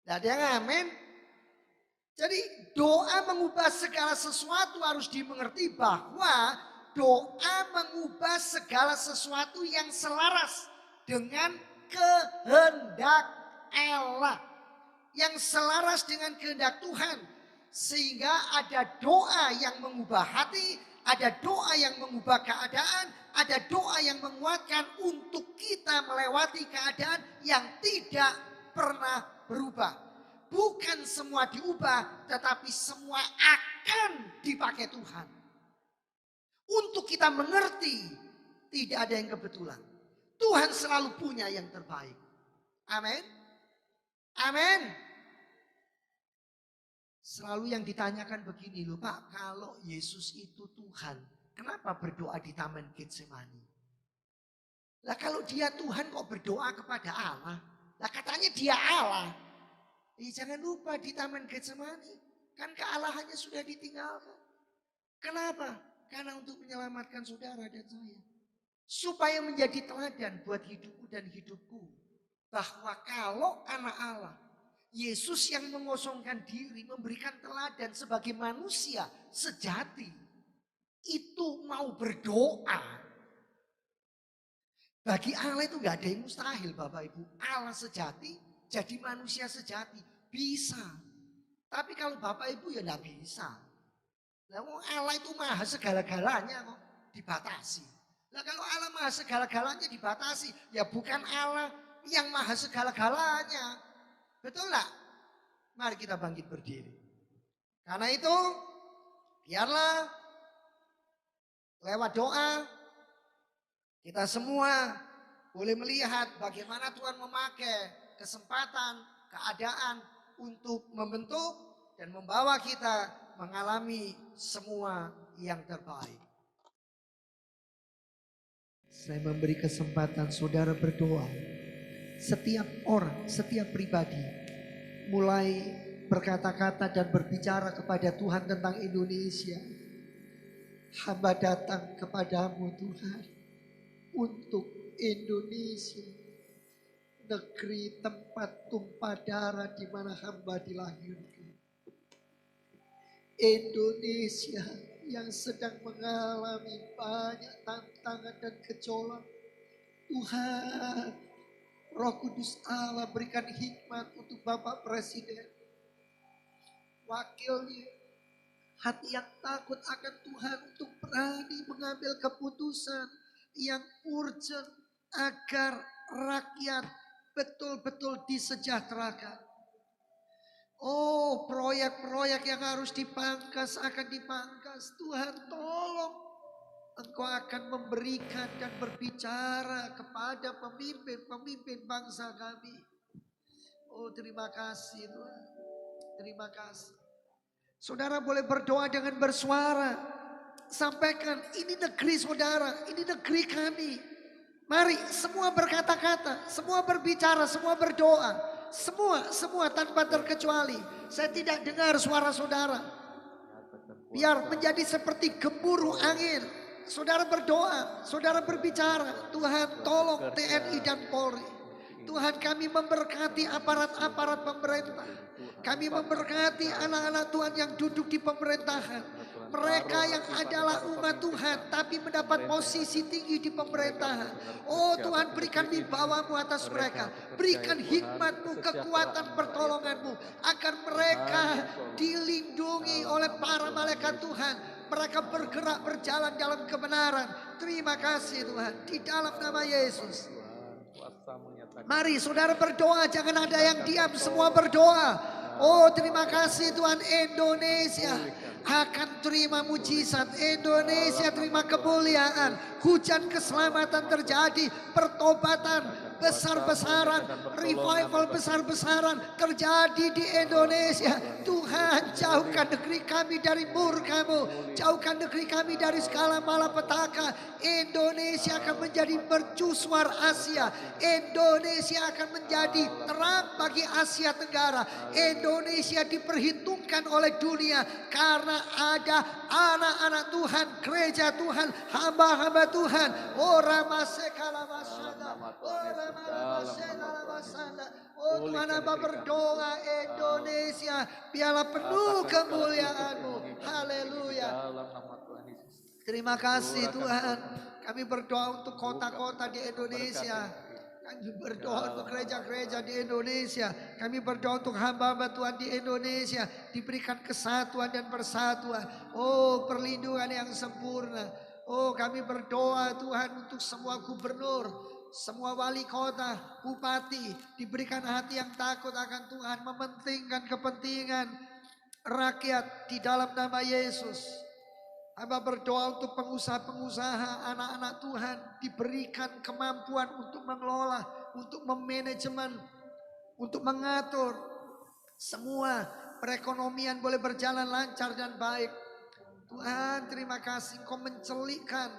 Ada yang amin? Jadi doa mengubah segala sesuatu harus dimengerti bahwa doa mengubah segala sesuatu yang selaras dengan kehendak Allah. Yang selaras dengan kehendak Tuhan. Sehingga ada doa yang mengubah hati, ada doa yang mengubah keadaan, ada doa yang menguatkan untuk kita melewati keadaan yang tidak pernah berubah. Bukan semua diubah, tetapi semua akan dipakai Tuhan. Untuk kita mengerti, tidak ada yang kebetulan. Tuhan selalu punya yang terbaik. Amin. Amin. Selalu yang ditanyakan begini loh Pak, kalau Yesus itu Tuhan, kenapa berdoa di Taman Getsemani? Lah kalau dia Tuhan kok berdoa kepada Allah? Lah katanya dia Allah. Jangan lupa di Taman Getsemani, kan kealahannya sudah ditinggalkan. Kenapa? Karena untuk menyelamatkan saudara dan saya. Supaya menjadi teladan buat hidupku dan hidupku. Bahwa kalau anak Allah, Yesus yang mengosongkan diri, memberikan teladan sebagai manusia sejati, itu mau berdoa. Bagi Allah itu gak ada yang mustahil Bapak Ibu. Allah sejati, jadi manusia sejati. Bisa. Tapi kalau Bapak Ibu ya gak bisa. Nah, Allah itu maha segala-galanya kok dibatasi. Nah kalau Allah maha segala-galanya dibatasi, ya bukan Allah yang maha segala-galanya. Betul enggak? Mari kita bangkit berdiri. Karena itu, biarlah lewat doa, kita semua boleh melihat bagaimana Tuhan memakai kesempatan, keadaan untuk membentuk dan membawa kita mengalami semua yang terbaik. Saya memberi kesempatan saudara berdoa. Setiap orang, setiap pribadi mulai berkata-kata dan berbicara kepada Tuhan tentang Indonesia. Hamba datang kepadamu Tuhan untuk Indonesia, negeri tempat tumpah darah di mana hamba dilahirkan. Indonesia yang sedang mengalami banyak tantangan dan gejolak. Tuhan, Roh Kudus Allah berikan hikmat untuk Bapak Presiden, wakilnya, hati yang takut akan Tuhan untuk berani mengambil keputusan yang urgent agar rakyat betul-betul disejahterakan. Oh, proyek-proyek yang harus dipangkas akan dipangkas. Tuhan tolong. Engkau akan memberikan dan berbicara kepada pemimpin-pemimpin bangsa kami. Oh, terima kasih Tuhan. Terima kasih. Saudara boleh berdoa dengan bersuara. Sampaikan, ini negeri saudara, ini negeri kami. Mari semua berkata-kata, semua berbicara, semua berdoa. Semua tanpa terkecuali. Saya tidak dengar suara saudara. Biar menjadi seperti gemuruh angin. Saudara berdoa, saudara berbicara, Tuhan tolong TNI dan Polri. Tuhan kami memberkati aparat-aparat pemerintah. Kami memberkati anak-anak Tuhan yang duduk di pemerintahan. Mereka yang adalah umat Tuhan tapi mendapat posisi tinggi di pemerintahan. Oh Tuhan berikan wibawamu atas mereka. Berikan hikmatmu, kekuatan pertolonganmu. Agar mereka dilindungi oleh para malaikat Tuhan. Mereka bergerak berjalan dalam kebenaran. Terima kasih Tuhan. Di dalam nama Yesus. Mari saudara berdoa, jangan ada yang diam, semua berdoa. Oh terima kasih Tuhan, Indonesia akan terima mujizat. Indonesia terima kemuliaan. Hujan keselamatan terjadi, pertobatan besar-besaran, revival besar-besaran terjadi di Indonesia. Tuhan jauhkan negeri kami dari murka-Mu, jauhkan negeri kami dari segala malapetaka. Indonesia akan menjadi mercusuar Asia. Indonesia akan menjadi terang bagi Asia Tenggara. Indonesia diperhitungkan oleh dunia karena ada anak-anak Tuhan, gereja Tuhan, hamba-hamba Tuhan. Oh Ramasekala Masada, oh Ramasekala Masada. Oh Tuhan, hamba berdoa Indonesia biarlah penuh kemuliaan-Mu. Haleluya. Terima kasih Tuhan. Kami berdoa untuk kota-kota di Indonesia. Kami berdoa untuk gereja-gereja di Indonesia. Kami berdoa untuk hamba-hamba Tuhan di Indonesia. Diberikan kesatuan dan persatuan. Oh perlindungan yang sempurna. Oh kami berdoa Tuhan untuk semua gubernur, semua wali kota, bupati. Diberikan hati yang takut akan Tuhan. Mementingkan kepentingan rakyat di dalam nama Yesus. Hamba berdoa untuk pengusaha-pengusaha, anak-anak Tuhan diberikan kemampuan untuk mengelola, untuk memanajemen, untuk mengatur. Semua perekonomian boleh berjalan lancar dan baik. Tuhan terima kasih Engkau mencelikkan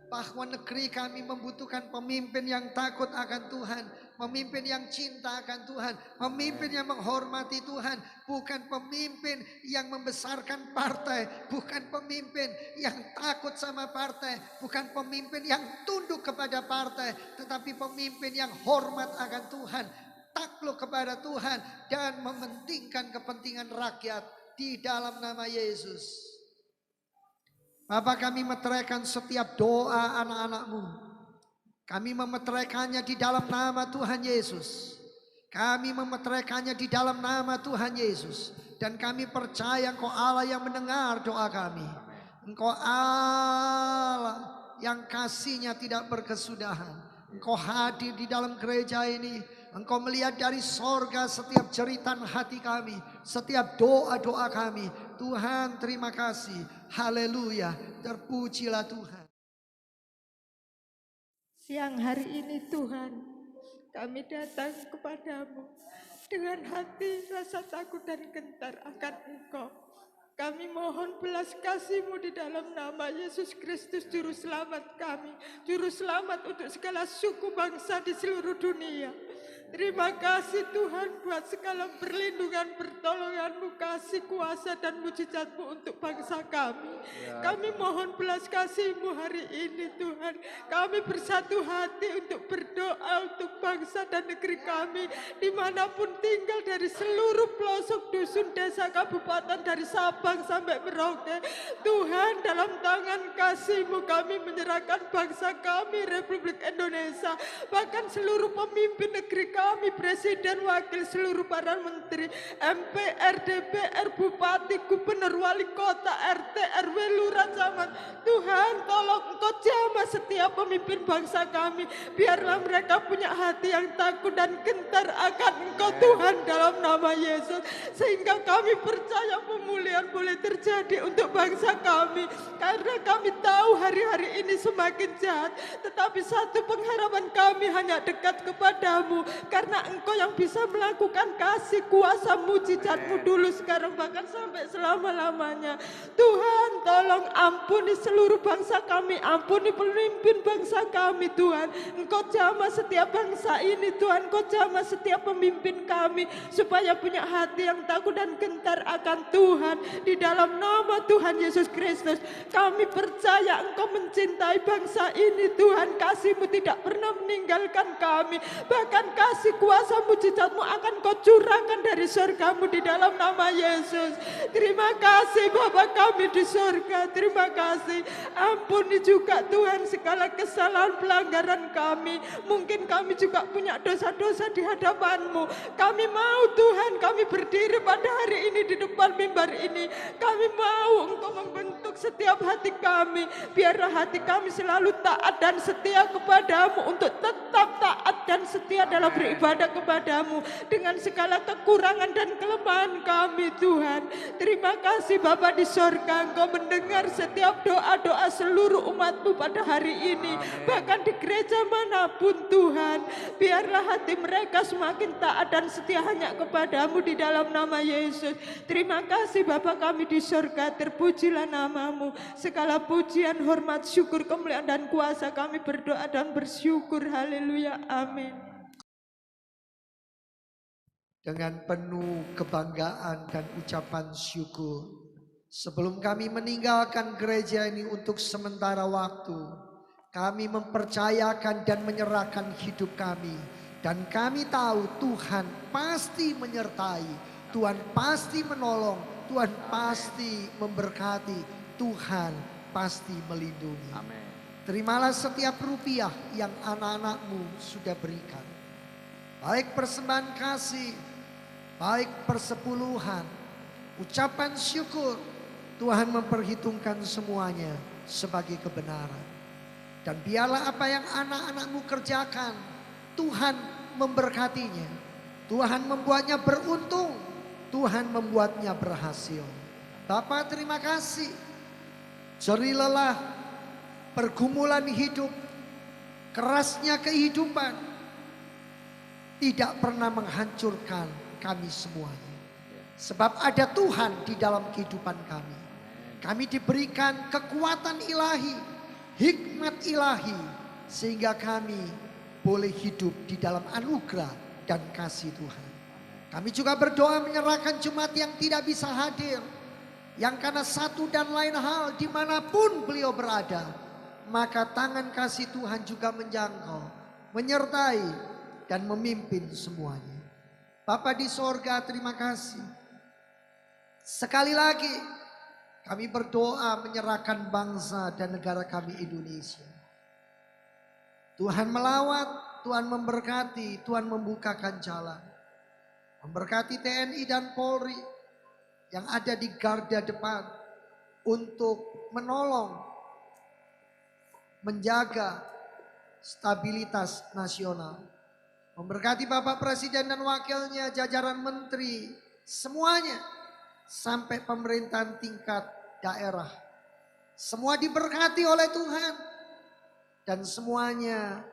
bahwa negeri kami membutuhkan pemimpin yang takut akan Tuhan. Pemimpin yang cinta akan Tuhan. Pemimpin yang menghormati Tuhan. Bukan pemimpin yang membesarkan partai. Bukan pemimpin yang takut sama partai. Bukan pemimpin yang tunduk kepada partai. Tetapi pemimpin yang hormat akan Tuhan. Takluk kepada Tuhan. Dan mementingkan kepentingan rakyat. Di dalam nama Yesus. Bapak kami meteraikan setiap doa anak-anak-Mu. Kami memeteraikannya di dalam nama Tuhan Yesus. Kami memeteraikannya di dalam nama Tuhan Yesus. Dan kami percaya Engkau Allah yang mendengar doa kami. Engkau Allah yang kasih-Nya tidak berkesudahan. Engkau hadir di dalam gereja ini. Engkau melihat dari sorga setiap jeritan hati kami. Setiap doa-doa kami. Tuhan terima kasih. Haleluya. Terpujilah Tuhan. Siang hari ini Tuhan, kami datang kepadamu dengan hati rasa takut dan gentar akan Engkau. Kami mohon belas kasih-Mu di dalam nama Yesus Kristus Juru Selamat kami. Juru Selamat untuk segala suku bangsa di seluruh dunia. Terima kasih Tuhan buat segala perlindungan, pertolongan-Mu, kasih, kuasa dan mujizat-Mu untuk bangsa kami. Kami mohon belas kasih-Mu hari ini Tuhan. Kami bersatu hati untuk berdoa untuk bangsa dan negeri kami. Dimanapun tinggal dari seluruh pelosok dusun, desa, kabupaten, dari Sabang sampai Merauke. Tuhan dalam tangan kasih-Mu kami menyerahkan bangsa kami, Republik Indonesia. Bahkan seluruh pemimpin negeri kami, presiden, wakil, seluruh para menteri, MPR, DPR, bupati, gubernur, wali kota, RT, RW, lurah, camat. Tuhan tolong Engkau jamah setiap pemimpin bangsa kami. Biarlah mereka punya hati yang takut dan gentar akan Engkau Tuhan dalam nama Yesus. Sehingga kami percaya pemulihan boleh terjadi untuk bangsa kami. Karena kami tahu hari-hari ini semakin jahat. Tetapi satu pengharapan kami hanya dekat kepadamu. Karena Engkau yang bisa melakukan kasih, kuasa, mujizat-Mu dulu, sekarang, bahkan sampai selama-lamanya. Tuhan tolong ampuni seluruh bangsa kami. Ampuni pemimpin bangsa kami Tuhan. Engkau jamah setiap bangsa ini Tuhan. Engkau jamah setiap pemimpin kami. Supaya punya hati yang takut dan gentar akan Tuhan. Di dalam nama Tuhan Yesus Kristus. Kami percaya Engkau mencintai bangsa ini Tuhan. Kasih-Mu tidak pernah meninggalkan kami. Bahkan kasih, kuasa, mujizat-Mu akan Kau curahkan dari surga-Mu di dalam nama Yesus. Terima kasih Bapa kami di surga. Terima kasih. Ampuni juga Tuhan segala kesalahan pelanggaran kami. Mungkin kami juga punya dosa-dosa di hadapan-Mu. Kami mau Tuhan, kami berdiri pada hari ini di depan mimbar ini. Kami mau Engkau membentuk setiap hati kami. Biarlah hati kami selalu taat dan setia kepadamu, untuk tetap taat dan setia adalah beribadah kepadamu dengan segala kekurangan dan kelemahan kami Tuhan. Terima kasih Bapa di sorga, Engkau mendengar setiap doa-doa seluruh umat-Mu pada hari ini. Bahkan di gereja manapun Tuhan, biarlah hati mereka semakin taat dan setia hanya kepadamu di dalam nama Yesus. Terima kasih Bapa kami di sorga, terpujilah namamu. Segala pujian, hormat, syukur, kemuliaan dan kuasa kami berdoa dan bersyukur. Haleluya, amin. Dengan penuh kebanggaan dan ucapan syukur, sebelum kami meninggalkan gereja ini untuk sementara waktu, kami mempercayakan dan menyerahkan hidup kami. Dan kami tahu Tuhan pasti menyertai, Tuhan pasti menolong, Tuhan pasti memberkati, Tuhan pasti melindungi. Amin. Terimalah setiap rupiah yang anak-anakmu sudah berikan. Baik persembahan kasih, baik persepuluhan, ucapan syukur, Tuhan memperhitungkan semuanya sebagai kebenaran. Dan biarlah apa yang anak-anakmu kerjakan, Tuhan memberkatinya. Tuhan membuatnya beruntung, Tuhan membuatnya berhasil. Bapa terima kasih. Jerih lelah, pergumulan hidup, kerasnya kehidupan tidak pernah menghancurkan kami semuanya. Sebab ada Tuhan di dalam kehidupan kami. Kami diberikan kekuatan ilahi, hikmat ilahi, sehingga kami boleh hidup di dalam anugerah dan kasih Tuhan. Kami juga berdoa menyerahkan jemaat yang tidak bisa hadir, yang karena satu dan lain hal dimanapun beliau berada, maka tangan kasih Tuhan juga menjangkau, menyertai dan memimpin semuanya. Bapa di sorga terima kasih. Sekali lagi kami berdoa menyerahkan bangsa dan negara kami Indonesia. Tuhan melawat, Tuhan memberkati, Tuhan membukakan jalan. Memberkati TNI dan Polri yang ada di garda depan untuk menolong, menjaga stabilitas nasional. Memberkati Bapak Presiden dan Wakilnya, jajaran menteri, semuanya sampai pemerintahan tingkat daerah. Semua diberkati oleh Tuhan dan semuanya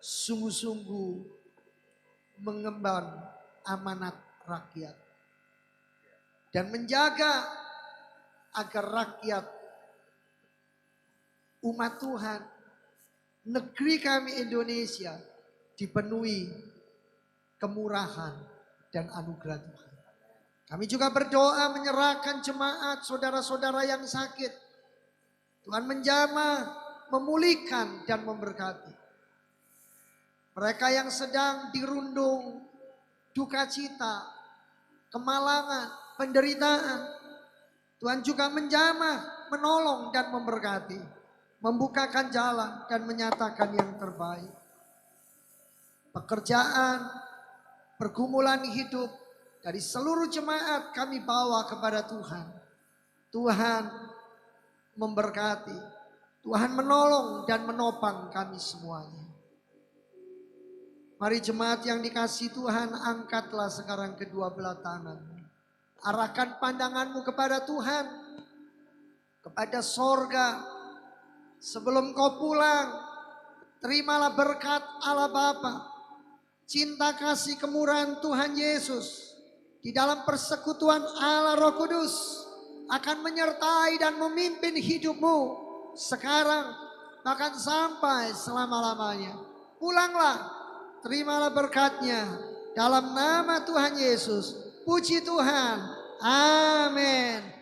sungguh-sungguh mengemban amanat rakyat dan menjaga agar rakyat umat Tuhan, negeri kami Indonesia dipenuhi kemurahan dan anugerah Tuhan. Kami juga berdoa menyerahkan jemaat saudara-saudara yang sakit. Tuhan menjamah, memulihkan dan memberkati. Mereka yang sedang dirundung duka cita, kemalangan, penderitaan, Tuhan juga menjamah, menolong dan memberkati, membukakan jalan dan menyatakan yang terbaik. Pekerjaan, pergumulan hidup dari seluruh jemaat kami bawa kepada Tuhan. Tuhan memberkati, Tuhan menolong dan menopang kami semuanya. Mari jemaat yang dikasihi Tuhan, angkatlah sekarang kedua belah tangan. Arahkan pandanganmu kepada Tuhan, kepada sorga. Sebelum kau pulang, terimalah berkat Allah Bapa, cinta kasih kemurahan Tuhan Yesus di dalam persekutuan Allah Roh Kudus akan menyertai dan memimpin hidupmu sekarang bahkan sampai selama-lamanya. Pulanglah, terimalah berkatnya dalam nama Tuhan Yesus. Puji Tuhan. Amin.